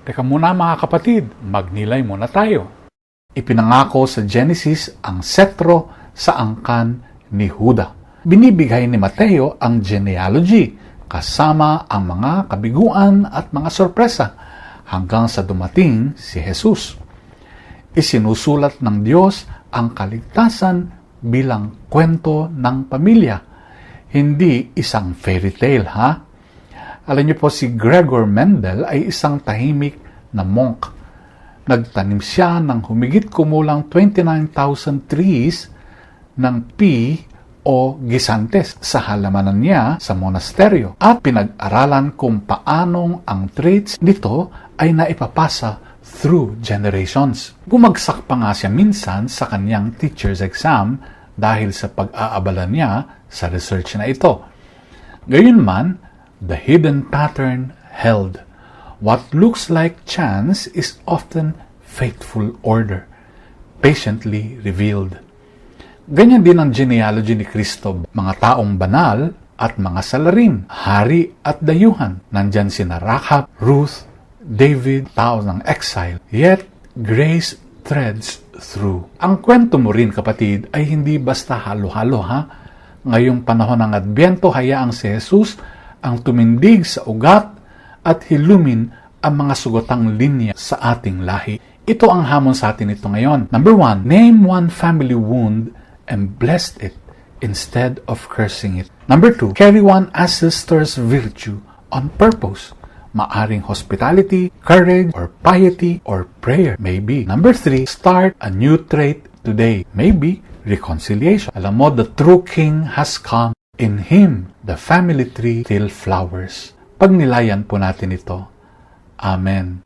Teka muna mga kapatid, magnilay muna tayo. Ipinangako sa Genesis ang setro sa angkan ni Huda. Binibigay ni Mateo ang genealogy kasama ang mga kabiguan at mga sorpresa hanggang sa dumating si Jesus. Isinusulat ng Diyos ang kaligtasan bilang kwento ng pamilya, hindi isang fairy tale, ha? Alam niyo po, si Gregor Mendel ay isang tahimik na monk. Nagtanim siya ng humigit kumulang 29,000 trees ng o gisantes sa halamanan niya sa monasteryo at pinag-aralan kung paanong ang traits nito ay naipapasa through generations. Bumagsak pa nga siya minsan sa kanyang teacher's exam dahil sa pag-aabala niya sa research na ito. Gayunman, the hidden pattern held. What looks like chance is often faithful order, patiently revealed. Ganyan din ang genealogy ni Kristo, mga taong banal at mga salarin, hari at dayuhan. Nandyan sina Rahab, Ruth, David, tao ng exile. Yet, grace threads through. Ang kwento mo rin, kapatid, ay hindi basta halo-halo, ha? Ngayong panahon ng Adbyento, hayaang si Jesus ang tumindig sa ugat at hilumin ang mga sugotang linya sa ating lahi. Ito ang hamon sa atin ito ngayon. Number 1, name one family wound and bless it instead of cursing it. Number 2, carry one ancestor's virtue on purpose. Maaring hospitality, courage, or piety, or prayer. Maybe. Number 3, start a new trait today. Maybe reconciliation. Alam mo, the true king has come. In him, the family tree still flowers. Pagnilayan po natin ito. Amen.